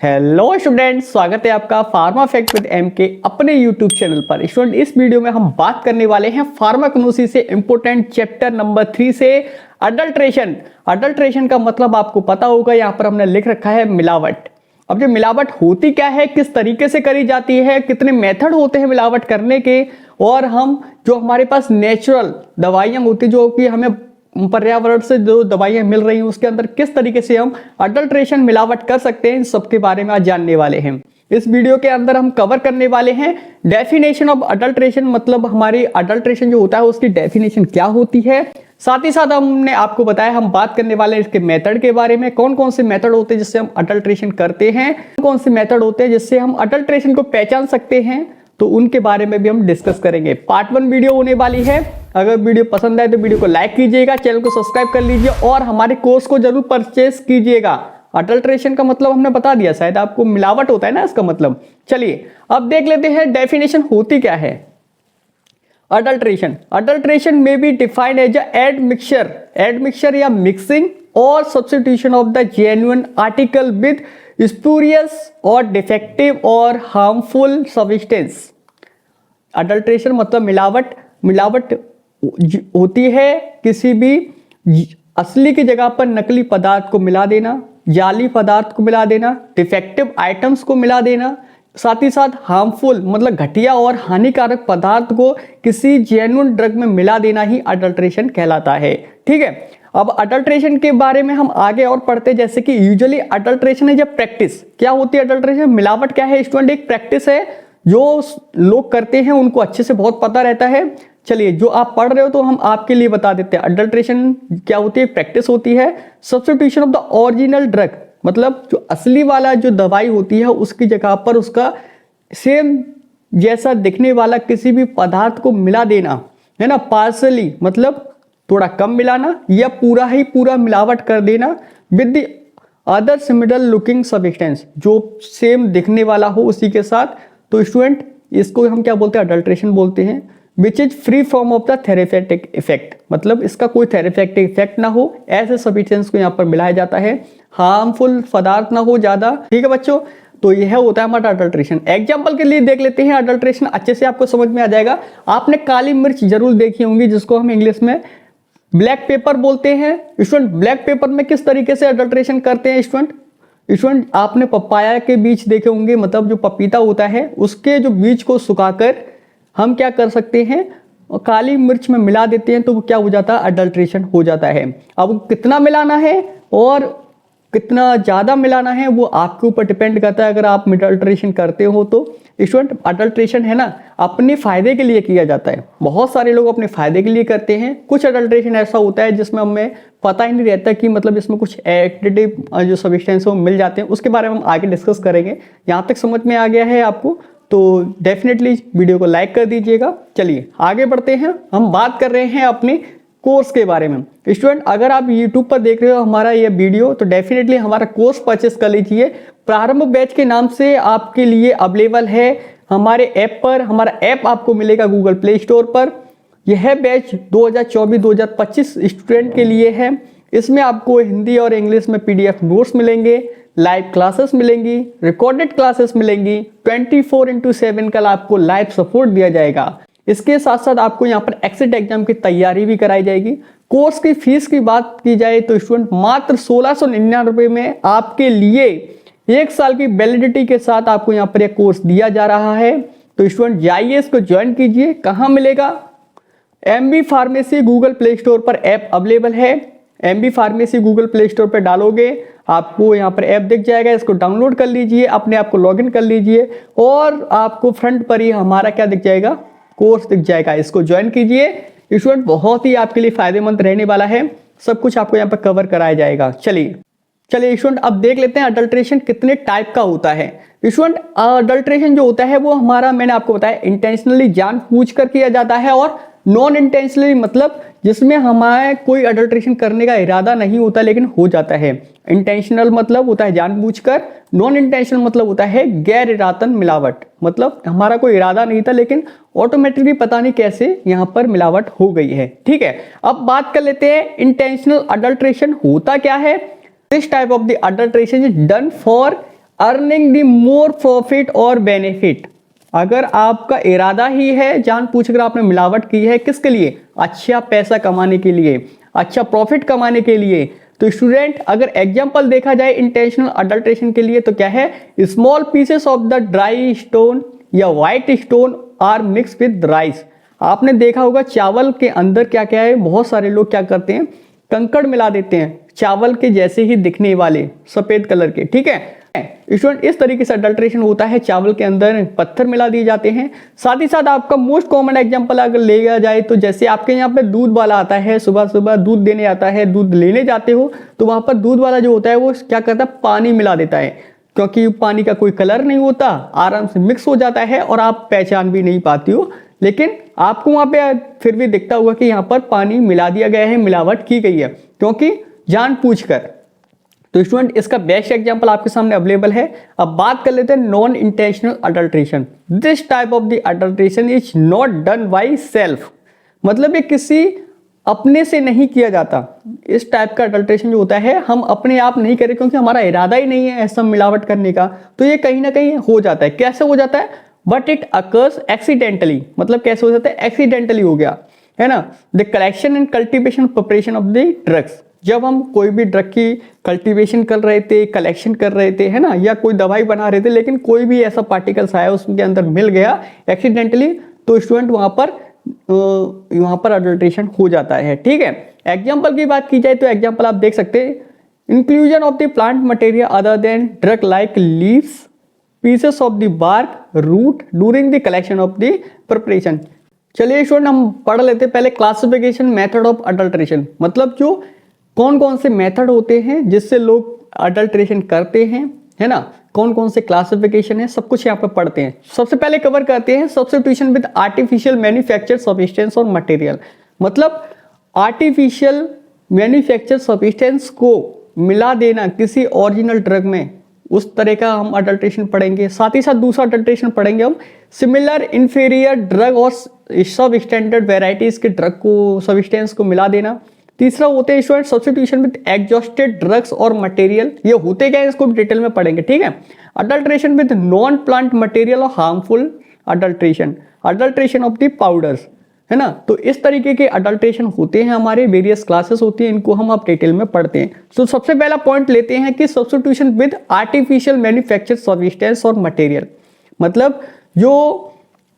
Hello students, स्वागत है आपका फार्मा फैक्ट विद एम के अपने यूट्यूब चैनल पर। स्टूडेंट, इस वीडियो में हम बात करने वाले हैं फार्माकोनोसी से इंपोर्टेंट चैप्टर नंबर 3 से अडल्ट्रेशन। अडल्ट्रेशन का मतलब आपको पता होगा, यहाँ पर हमने लिख रखा है मिलावट। अब जो मिलावट होती क्या है, किस तरीके से करी जाती है, कितने मेथड होते हैं मिलावट करने के, और हम जो हमारे पास नेचुरल दवाइयाँ होती जो कि हमें पर्यावरण से जो दवाइयां मिल रही हैं उसके अंदर किस तरीके से हम अडल्ट्रेशन मिलावट कर सकते हैं, इन सब के बारे में आज जानने वाले हैं। इस वीडियो के अंदर हम कवर करने वाले हैं डेफिनेशन ऑफ अडल्ट्रेशन, मतलब हमारी अडल्ट्रेशन जो होता है उसकी डेफिनेशन क्या होती है। साथ ही साथ हमने आपको बताया हम बात करने वाले हैं इसके मेथड के बारे में, कौन कौन से मेथड होते हैं जिससे हम अडल्ट्रेशन करते हैं, कौन से मेथड होते हैं जिससे हम अडल्ट्रेशन को पहचान सकते हैं, तो उनके बारे में भी हम डिस्कस करेंगे। पार्ट 1 वीडियो होने वाली है। अगर वीडियो पसंद आए तो वीडियो को लाइक कीजिएगा, चैनल को सब्सक्राइब कर लीजिए और हमारे कोर्स को जरूर परचेस कीजिएगा। अडल्ट्रेशन का मतलब हमने बता दिया, शायद आपको मिलावट होता है ना इसका मतलब। चलिए अब देख लेते हैं डेफिनेशन होती क्या है अडल्ट्रेशन में बी डिफाइंड एज एडमिक्सचर या मिक्सिंग और substitution of the genuine article with spurious और डिफेक्टिव और हार्मफुल सब्सटेंस। अडल्ट्रेशन मतलब मिलावट होती है किसी भी असली की जगह पर नकली पदार्थ को मिला देना, जाली पदार्थ को मिला देना, डिफेक्टिव आइटम्स को मिला देना, साथ ही साथ हार्मफुल मतलब घटिया और हानिकारक पदार्थ को किसी जेन्युइन ड्रग में मिला देना ही अडल्ट्रेशन कहलाता है। ठीक है, अब अडल्ट्रेशन के बारे में हम आगे और पढ़ते हैं। जैसे कि यूजुअली अडल्ट्रेशन है जब प्रैक्टिस क्या होती है, अडल्ट्रेशन मिलावट क्या है स्टूडेंट, एक प्रैक्टिस है जो लोग करते हैं, उनको अच्छे से बहुत पता रहता है। चलिए जो आप पढ़ रहे हो तो हम आपके लिए बता देते हैं। अडल्ट्रेशन क्या होती है, प्रैक्टिस होती है substitution of the original drug, मतलब जो असली वाला जो दवाई होती है उसकी जगह पर उसका सेम जैसा दिखने वाला किसी भी पदार्थ को मिला देना, है ना। पार्सली मतलब थोड़ा कम मिलाना या पूरा ही पूरा मिलावट कर देना with the other similar looking substance, जो सेम दिखने वाला हो उसी के साथ। तो स्टूडेंट इसको हम क्या बोलते हैं, अडल्ट्रेशन बोलते हैं। Which is free from of the therapeutic effect, मतलब इसका कोई थेरेपेटिक इफेक्ट ना हो, ऐसे सब्सटेंस को यहाँ पर मिलाया जाता है, हार्मफुल पदार्थ ना हो ज्यादा। ठीक है बच्चों, तो यह होता है हमारा अडल्ट्रेशन। एग्जाम्पल के लिए देख लेते हैं अडल्ट्रेशन, अच्छे से आपको समझ में आ जाएगा। आपने काली मिर्च जरूर देखी होंगी जिसको हम इंग्लिश में ब्लैक पेपर बोलते हैं। स्टूडेंट ब्लैक पेपर में किस तरीके से अडल्ट्रेशन करते हैं स्टूडेंट आपने पपाया के बीज देखे होंगे, मतलब जो पपीता होता है उसके जो बीज को सुखाकर हम क्या कर सकते हैं, काली मिर्च में मिला देते हैं, तो वो क्या हो जाता है, अडल्ट्रेशन हो जाता है। अब कितना मिलाना है और कितना ज़्यादा मिलाना है वो आपके ऊपर डिपेंड करता है। अगर आप अडल्ट्रेशन करते हो तो स्टूडेंट अडल्ट्रेशन है ना अपने फायदे के लिए किया जाता है। बहुत सारे लोग अपने फायदे के लिए करते हैं। कुछ अडल्ट्रेशन ऐसा होता है जिसमें हमें पता ही नहीं रहता कि मतलब इसमें कुछ एडिटिव जो सब्सटेंस वो मिल जाते हैं, उसके बारे में हम आगे डिस्कस करेंगे। यहाँ तक समझ में आ गया है आपको तो डेफिनेटली वीडियो को लाइक कर दीजिएगा। चलिए आगे बढ़ते हैं, हम बात कर रहे हैं अपने कोर्स के बारे में। स्टूडेंट अगर आप YouTube पर देख रहे हो हमारा ये वीडियो तो डेफिनेटली हमारा कोर्स परचेस कर लीजिए। प्रारंभ बैच के नाम से आपके लिए अवेलेबल है हमारे ऐप पर। हमारा ऐप आपको मिलेगा गूगल प्ले स्टोर पर। यह बैच 2024-2025 स्टूडेंट के लिए है। इसमें आपको हिंदी और इंग्लिश में PDF नोट्स मिलेंगे, लाइव क्लासेस मिलेंगी, रिकॉर्डेड क्लासेस मिलेंगी, 24/7 का आपको लाइव सपोर्ट दिया जाएगा। इसके साथ साथ आपको यहाँ पर एग्जिट एग्जाम की तैयारी भी कराई जाएगी। कोर्स की फीस की बात की जाए तो स्टूडेंट मात्र 1699 में आपके लिए 1 साल की वैलिडिटी के साथ आपको यहाँ पर एक कोर्स दिया जा रहा है। तो स्टूडेंट जाइए इसको ज्वाइन कीजिए। कहाँ मिलेगा, MB pharmacy Google play store पर ऐप अवेलेबल है। MB pharmacy Google play store पर डालोगे आपको यहाँ पर ऐप दिख जाएगा, इसको डाउनलोड कर लीजिए, अपने आप को लॉगिन कर लीजिए और आपको फ्रंट पर ही हमारा क्या दिख जाएगा, कोर्स दिख जाएगा। इसको ज्वाइन कीजिए स्टूडेंट, बहुत ही आपके लिए फायदेमंद रहने वाला है। सब कुछ आपको यहाँ पर कवर कराया जाएगा। चलिए स्टूडेंट अब देख लेते हैं अडल्ट्रेशन कितने टाइप का होता है। स्टूडेंट अडल्ट्रेशन जो होता है वो हमारा, मैंने आपको बताया, इंटेंशनली जानबूझकर किया जाता है और नॉन इंटेंशनली मतलब जिसमें हमारे कोई अडल्ट्रेशन करने का इरादा नहीं होता लेकिन हो जाता है। इंटेंशनल मतलब होता है जानबूझकर, नॉन इंटेंशनल मतलब होता है गैर इरादतन मिलावट, मतलब हमारा कोई इरादा नहीं था लेकिन ऑटोमेटिकली पता नहीं कैसे यहाँ पर मिलावट हो गई है। ठीक है, अब बात कर लेते हैं इंटेंशनल अडल्ट्रेशन होता क्या है। This type of the adulteration is done for earning the more profit और बेनिफिट। अगर आपका इरादा ही है जानबूझकर आपने मिलावट की है, किसके लिए? अच्छा पैसा कमाने के लिए, अच्छा प्रॉफिट कमाने के लिए। तो स्टूडेंट अगर एग्जांपल देखा जाए इंटेंशनल अडल्ट्रेशन के लिए तो क्या है? Small pieces of the dry stone या white stone are mix with rice. आपने देखा होगा चावल के अंदर क्या क्या है, बहुत सारे लोग क्या करते हैं, कंकड़ मिला देते हैं, चावल के जैसे ही दिखने वाले सफेद कलर के, ठीक है स्टूडेंट। इस तरीके से अडल्ट्रेशन होता है, चावल के अंदर पत्थर मिला दिए जाते हैं। साथ ही साथ आपका मोस्ट कॉमन एग्जांपल अगर लिया जाए तो जैसे आपके यहाँ पे दूध वाला आता है, सुबह सुबह दूध देने आता है, दूध लेने जाते हो तो वहां पर दूध वाला जो होता है वो क्या करता है, पानी मिला देता है, क्योंकि पानी का कोई कलर नहीं होता, आराम से मिक्स हो जाता है और आप पहचान भी नहीं पाती हो, लेकिन आपको वहां पे फिर भी दिखता हुआ कि यहाँ पर पानी मिला दिया गया है, मिलावट की गई है, क्योंकि जानबूझकर। तो स्टूडेंट इसका बेस्ट एग्जांपल आपके सामने अवेलेबल है। अब बात कर लेते हैं non intentional adulteration. This type of the adulteration is not done by self, मतलब ये किसी अपने से नहीं किया जाता। इस टाइप का अडल्ट्रेशन जो होता है हम अपने आप नहीं करें, क्योंकि हमारा इरादा ही नहीं है ऐसा मिलावट करने का, तो ये कहीं ना कहीं हो जाता है। कैसे हो जाता है? बट इट अकर्स एक्सीडेंटली, मतलब कैसे हो जाता है? एक्सीडेंटली हो गया है ना। The collection and cultivation preparation of the drugs, जब हम कोई भी ड्रग की कल्टीवेशन कर रहे थे, कलेक्शन कर रहे थे, है ना, या कोई दवाई बना रहे थे, लेकिन कोई भी ऐसा पार्टिकल्स आया उसके अंदर मिल गया एक्सीडेंटली, तो स्टूडेंट वहां पर अडल्ट्रेशन हो जाता है, ठीक है। एग्जाम्पल की बात की जाए तो एग्जाम्पल आप देख सकते हैं, inclusion of the plant material other than drug like leaves, pieces of the bark, root during the collection of the preparation. चलिए स्टूडेंट हम पढ़ लेते हैं पहले क्लासिफिकेशन मेथड ऑफ अडल्ट्रेशन, मतलब जो कौन कौन से मेथड होते हैं जिससे लोग अडल्ट्रेशन करते हैं, है ना, कौन कौन से क्लासिफिकेशन है, सब कुछ यहाँ पे पढ़ते हैं। सबसे पहले कवर करते हैं substitution with artificial manufactured substance और मटेरियल, मतलब आर्टिफिशियल मैन्युफैक्चर्ड सब्सटेंस को मिला देना किसी ओरिजिनल ड्रग में, उस तरह का हम अडल्ट्रेशन पढ़ेंगे। साथ ही साथ दूसरा अडल्ट्रेशन पढ़ेंगे हम सिमिलर इंफीरियर ड्रग और सब स्टैंडर्ड वेराइटीज के ड्रग को, सब्सटेंस को मिला देना। तीसरा होते हैं student substitution with exhausted drugs और मटेरियल, ये होते क्या है इसको डिटेल में पढ़ेंगे, ठीक है। Adulteration with non plant material और harmful adulteration, adulteration of the powders, है ना। तो इस तरीके के अडल्ट्रेशन होते हैं, हमारे वेरियस क्लासेस होती हैं, इनको हम अब डिटेल में पढ़ते हैं। तो सबसे पहला पॉइंट लेते हैं कि substitution with artificial manufactured substance और मटेरियल, मतलब जो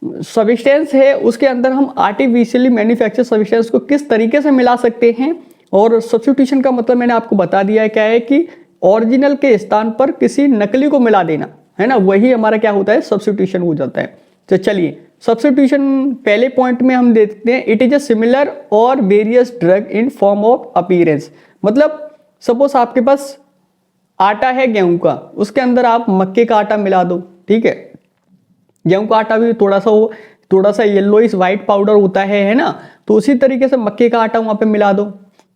सब्सटेंस है उसके अंदर हम आर्टिफिशियली मैन्युफैक्चर सब्सटेंस को किस तरीके से मिला सकते हैं। और सब्स्टिट्यूशन का मतलब मैंने आपको बता दिया है क्या है, कि ओरिजिनल के स्थान पर किसी नकली को मिला देना, है ना, वही हमारा क्या होता है, सब्स्टिट्यूशन हो जाता है। तो चलिए सब्स्टिट्यूशन पहले पॉइंट में हम देखते हैं, इट इज अ सिमिलर और various drug in form of appearance, मतलब सपोज आपके पास आटा है गेहूं का, उसके अंदर आप मक्के का आटा मिला दो, ठीक है। गेहूं का आटा भी थोड़ा सा येलोइश व्हाइट पाउडर होता है ना, तो उसी तरीके से मक्के का आटा वहां पे मिला दो,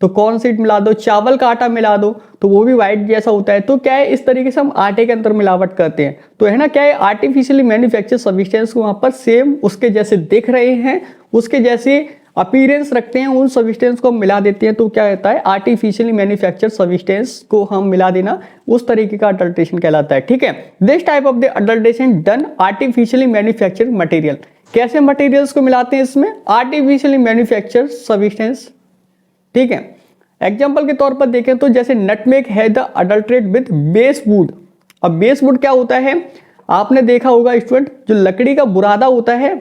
तो कॉर्न सीड मिला दो, चावल का आटा मिला दो, तो वो भी व्हाइट जैसा होता है। तो क्या है, इस तरीके से हम आटे के अंदर मिलावट करते हैं, तो है ना, क्या है, आर्टिफिशियली मैन्युफैक्चर सब्सटेंस को वहां पर सेम उसके जैसे दिख रहे हैं, उसके जैसे अपीयरेंस रखते हैं, उन सब्सटेंस को हम मिला देते हैं, तो क्या होता है, आर्टिफिशियली मैन्युफैक्चर सब्सटेंस को हम मिला देना, उस तरीके का अडल्ट्रेशन कहलाता है, ठीक है। This type of the adulteration done artificially manufactured material, कैसे मटेरियल्स को मिलाते हैं इसमें, आर्टिफिशियली मैन्युफैक्चर्ड सब्सटेंस, ठीक है। एग्जाम्पल के तौर पर देखें तो जैसे नटमेग है द अडल्ट्रेट विद बेस वुड। अब बेस वुड क्या होता है, आपने देखा होगा स्टूडेंट, जो लकड़ी का बुरादा होता है,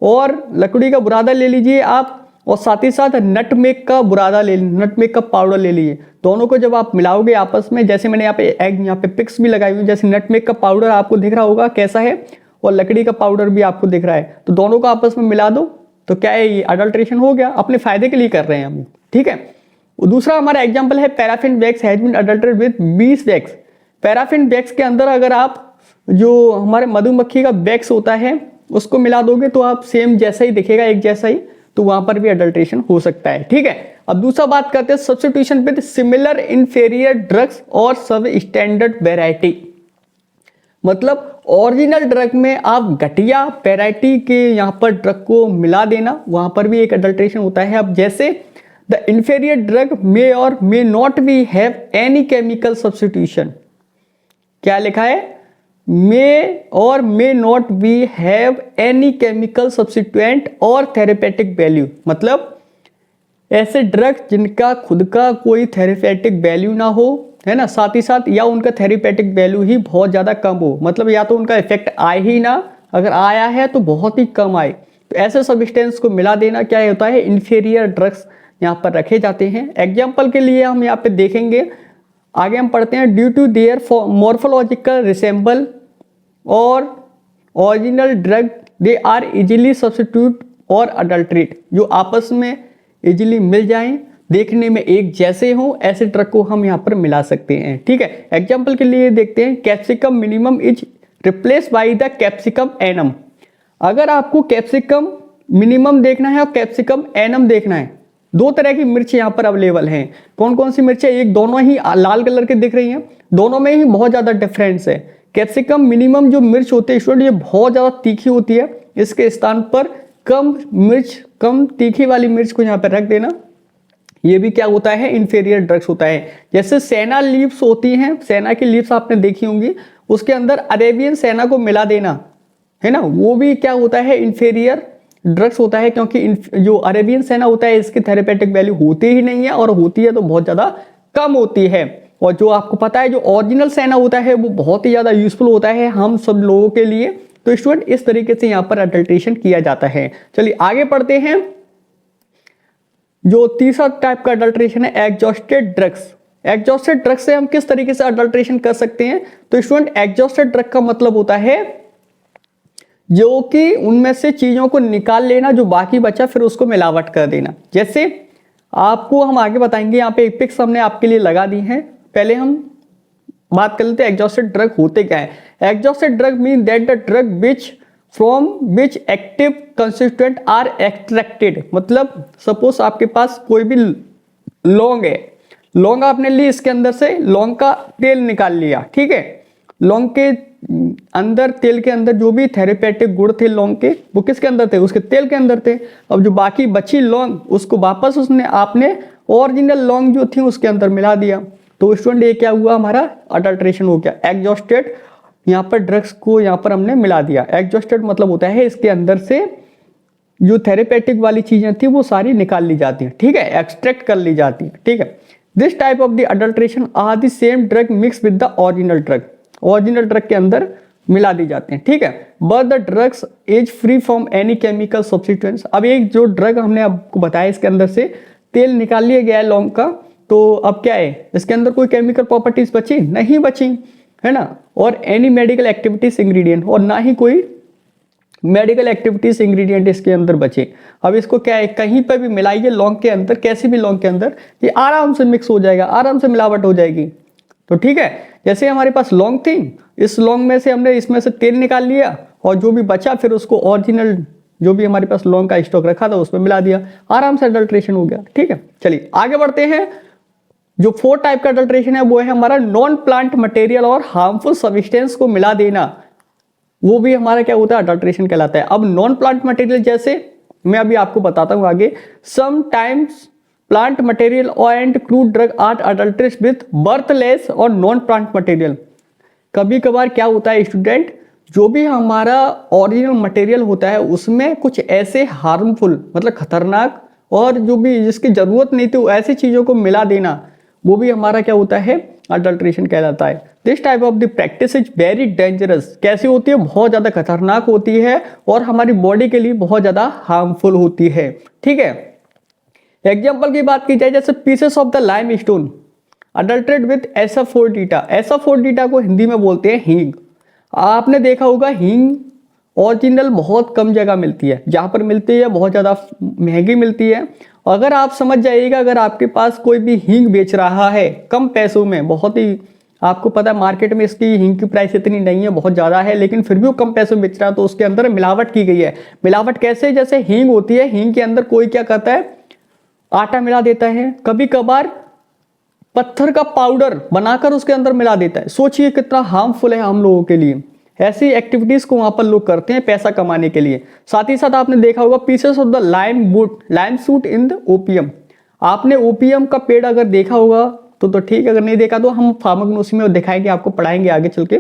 और लकड़ी का बुरादा ले लीजिए आप, और साथ ही साथ नटमेग का बुरादा ले लीजिए, नटमेग का पाउडर ले लीजिए, दोनों को जब आप मिलाओगे आपस में, जैसे मैंने यहाँ पे पिक्स भी लगाई हुई, जैसे नटमेग का पाउडर आपको दिख रहा होगा कैसा है, और लकड़ी का पाउडर भी आपको दिख रहा है, तो दोनों को आपस में मिला दो, तो क्या है, ये अडल्ट्रेशन हो गया, अपने फायदे के लिए कर रहे हैं हम, ठीक है। दूसरा हमारा एग्जाम्पल है paraffin wax has been adulterated with beeswax. Paraffin wax के अंदर अगर आप जो हमारे मधुमक्खी का वैक्स होता है उसको मिला दोगे तो आप सेम जैसा ही दिखेगा, एक जैसा ही, तो वहां पर भी अडल्ट्रेशन हो सकता है, ठीक है। अब दूसरा बात करते हैं substitution with similar inferior drugs और सब स्टैंडर्ड वेराइटी, मतलब ओरिजिनल ड्रग में आप घटिया वेराइटी के यहाँ पर ड्रग को मिला देना, वहां पर भी एक अडल्ट्रेशन होता है। अब जैसे द इंफीरियर ड्रग मे और may not be have any chemical substitution, क्या लिखा है, may not be have any chemical substituent और थेरेपेटिक वैल्यू, मतलब ऐसे ड्रग जिनका खुद का कोई थेरेपेटिक वैल्यू ना हो, है ना, साथ ही साथ या उनका थेरेपेटिक वैल्यू ही बहुत ज़्यादा कम हो, मतलब या तो उनका इफेक्ट आए ही ना, अगर आया है तो बहुत ही कम आए, तो ऐसे सब्सटेंस को मिला देना क्या होता है, इन्फीरियर ड्रग्स यहाँ पर रखे जाते हैं। एग्जाम्पल के लिए हम यहाँ पे देखेंगे, आगे हम पढ़ते हैं, due to their morphological resemble और original drug they are easily substitute और अडल्ट्रेट, जो आपस में इजीली मिल जाएं, देखने में एक जैसे हों, ऐसे ड्रग को हम यहाँ पर मिला सकते हैं। ठीक है, एग्जाम्पल के लिए देखते हैं, capsicum minimum is replace by the capsicum annuum. अगर आपको कैप्सिकम मिनिमम देखना है और कैप्सिकम एनम देखना है, दो तरह की मिर्च यहाँ पर अवेलेबल हैं। कौन कौन सी मिर्च है, एक दोनों ही लाल कलर के दिख रही हैं, दोनों में ही बहुत ज़्यादा डिफरेंस है। कैप्सिकम मिनिमम जो मिर्च होती है स्टूडेंट, ये बहुत ज़्यादा तीखी होती है, इसके स्थान पर कम मिर्च, कम तीखी वाली मिर्च को यहाँ पर रख देना, ये भी क्या होता है, इंफीरियर ड्रग्स होता है। जैसे सेना लीव्स होती हैं, सेना की लीव्स आपने देखी होंगी, उसके अंदर अरेबियन सेना को मिला देना, है ना, वो भी क्या होता है, इंफीरियर ड्रग्स होता है, क्योंकि जो अरेबियन सेना होता है इसकी थेरेपेटिक वैल्यू होती ही नहीं है, और होती है तो बहुत ज़्यादा कम होती है। और जो आपको पता है जो ओरिजिनल सेना होता है वो बहुत ही ज़्यादा यूजफुल होता है हम सब लोगों के लिए। तो स्टूडेंट इस तरीके से यहाँ पर अडल्ट्रेशन किया जाता है। चलिए आगे पढ़ते हैं, जो तीसरा टाइप का अडल्ट्रेशन है एग्जॉस्टेड ड्रग्स। एग्जॉस्टेड ड्रग्स से हम किस तरीके से अडल्ट्रेशन कर सकते हैं, तो स्टूडेंट एग्जॉस्टेड ड्रग का मतलब होता है जो कि उनमें से चीजों को निकाल लेना, जो बाकी बचा फिर उसको मिलावट कर देना। जैसे आपको हम आगे बताएंगे, यहाँ पे एक पिक्स हमने आपके लिए लगा दी है, पहले हम बात कर लेते हैं एग्जॉस्टेड ड्रग होते क्या है। Exhausted drug mean that the drug which from which active constituent are extracted, मतलब सपोज आपके पास कोई भी लौंग है, लौंग आपने ली, इसके अंदर से लौंग का तेल निकाल लिया, ठीक है, लौंग के अंदर, तेल के अंदर जो भी थेरेपेटिक गुण थे लौंग के, वो किसके अंदर थे, उसके तेल के अंदर थे। अब जो बाकी बची लौंग, उसको वापस आपने ओरिजिनल लौंग जो थी उसके अंदर मिला दिया, तो स्टूडेंट ये क्या हुआ, हमारा अडल्ट्रेशन हो गया। एग्जॉस्टेड, यहाँ पर ड्रग्स को यहाँ पर हमने मिला दिया। एग्जॉस्टेड मतलब होता है इसके अंदर से जो थेरेपेटिक वाली चीजें थी वो सारी निकाल ली जाती हैं, ठीक है, एक्सट्रैक्ट कर ली जाती है, ठीक है। This type of the adulteration are the same drug mix with the original drug, original drug के अंदर मिला दी जाते हैं, ठीक है। But the drugs is free from any chemical substituents. अब एक जो ड्रग हमने आपको बताया इसके अंदर से तेल निकाल लिया गया है लौंग का, तो अब क्या है, इसके अंदर कोई केमिकल प्रॉपर्टीज बची नहीं बची, है ना, और एनी मेडिकल एक्टिविटीज इंग्रेडिएंट, और ना ही कोई मेडिकल एक्टिविटीज इंग्रेडिएंट इसके अंदर बचे। अब इसको क्या है, कहीं पर भी मिलाइए लौंग के अंदर, कैसी भी लौंग के अंदर, ये आराम से मिक्स हो जाएगा, आराम से मिलावट हो जाएगी। तो ठीक है, जैसे हमारे पास लौंग थी, इस लौंग में से हमने इसमें से तेल निकाल लिया, और जो भी बचा फिर उसको ओरिजिनल जो भी हमारे पास लौंग का स्टॉक रखा था उसमें मिला दिया, आराम से अडल्ट्रेशन हो गया, ठीक है। चलिए आगे बढ़ते हैं, जो फोर्थ टाइप का अडल्ट्रेशन है वो है हमारा नॉन प्लांट मटेरियल और हार्मफुल सब्सटेंस को मिला देना, वो भी हमारा क्या होता है, अडल्ट्रेशन कहलाता है। अब नॉन प्लांट मटेरियल जैसे मैं अभी आपको बताता हूं आगे, sometimes plant material and crude drug are adulterate with worthless और नॉन प्लांट मटेरियल। कभी कभार क्या होता है स्टूडेंट, जो भी हमारा ओरिजिनल मटेरियल होता है उसमें कुछ ऐसे हार्मफुल, मतलब खतरनाक, और जो भी जिसकी जरूरत नहीं थी ऐसी चीजों को मिला देना, वो भी हमारा क्या होता है, अडल्ट्रेशन कहलाता है। This type of the practice is very dangerous. कैसी होती है, बहुत ज्यादा खतरनाक होती है और हमारी बॉडी के लिए बहुत ज्यादा हार्मफुल होती है, ठीक है। एग्जाम्पल की बात की जाए, जैसे pieces of the lime stone adulterate with asafoetida. Asafoetida को हिंदी में बोलते हैं हींग। आपने देखा होगा हींग ओरिजिनल बहुत कम जगह मिलती है, जहाँ पर मिलती है बहुत ज़्यादा महंगी मिलती है। अगर आप समझ जाइएगा, अगर आपके पास कोई भी हींग बेच रहा है कम पैसों में, बहुत ही आपको पता है मार्केट में इसकी हींग की प्राइस इतनी नहीं है, बहुत ज़्यादा है, लेकिन फिर भी वो कम पैसों में बेच रहा है, तो उसके अंदर मिलावट की गई है। मिलावट कैसे, जैसे हींग होती है, हींग के अंदर कोई क्या करता है, आटा मिला देता है, कभी कभार पत्थर का पाउडर बनाकर उसके अंदर मिला देता है। सोचिए कितना हार्मफुल है हम लोगों के लिए। ऐसी एक्टिविटीज को वहां पर लोग करते हैं पैसा कमाने के लिए। साथ ही साथ आपने देखा होगा pieces of the lime shoot in the opium. आपने ओपियम का पेड़ अगर देखा होगा तो ठीक है, अगर नहीं देखा तो हम फार्माकोनॉमी में दिखाएंगे, आपको पढ़ाएंगे आगे चल के।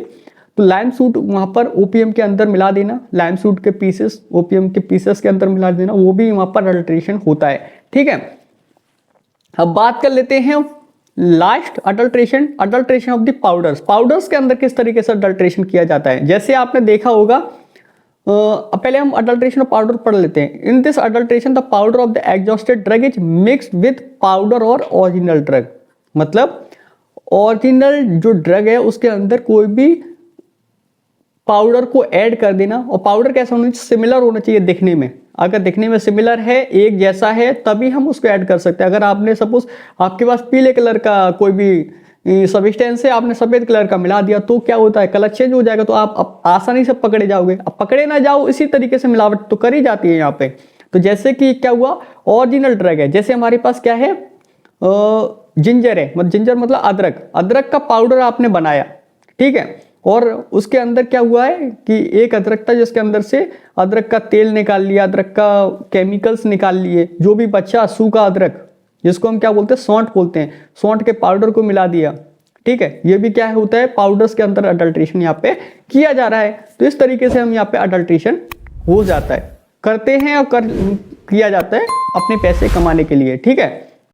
तो लाइम सूट वहाँ पर ओपीएम के अंदर मिला देना, लाइम सूट के पीसेस ओपीएम के पीसेस के अंदर मिला देना, वो भी वहाँ पर अडल्ट्रेशन होता है। ठीक है, अब बात कर लेते हैं last adulteration, adulteration of the powders. Powders के अंदर किस तरीके से अडल्ट्रेशन किया जाता है, जैसे आपने देखा होगा, पहले हम अडल्ट्रेशन ऑफ पाउडर पढ़ लेते हैं। In this adulteration the powder of the exhausted drug is mixed with powder और ओरिजिनल ड्रग। मतलब ओरिजिनल जो ड्रग है उसके अंदर कोई भी पाउडर को ऐड कर देना, और पाउडर कैसा होना चाहिए, सिमिलर होना चाहिए दिखने में। अगर दिखने में सिमिलर है, एक जैसा है, तभी हम उसको ऐड कर सकते हैं। अगर आपने सपोज आपके पास पीले कलर का कोई भी सब्सटेंस है, आपने सफेद कलर का मिला दिया, तो क्या होता है, कलर चेंज हो जाएगा, तो आप आसानी से पकड़े जाओगे। अब पकड़े ना जाओ, इसी तरीके से मिलावट तो करी जाती है यहाँ पे। तो जैसे कि क्या हुआ, ओरिजिनल ड्रग है, जैसे हमारे पास क्या है, जिंजर है, मतलब जिंजर मतलब अदरक, अदरक का पाउडर आपने बनाया, ठीक है, और उसके अंदर क्या हुआ है कि एक अदरक था जिसके अंदर से अदरक का तेल निकाल लिया, अदरक का केमिकल्स निकाल लिए, जो भी बचा सूखा अदरक, जिसको हम क्या बोलते हैं, सौंठ बोलते हैं, सौंठ के पाउडर को मिला दिया। ठीक है, ये भी क्या होता है, पाउडर्स के अंदर अडल्ट्रेशन यहाँ पे किया जा रहा है। तो इस तरीके से हम यहाँ पे अडल्ट्रेशन हो जाता है, करते हैं और किया जाता है अपने पैसे कमाने के लिए। ठीक है।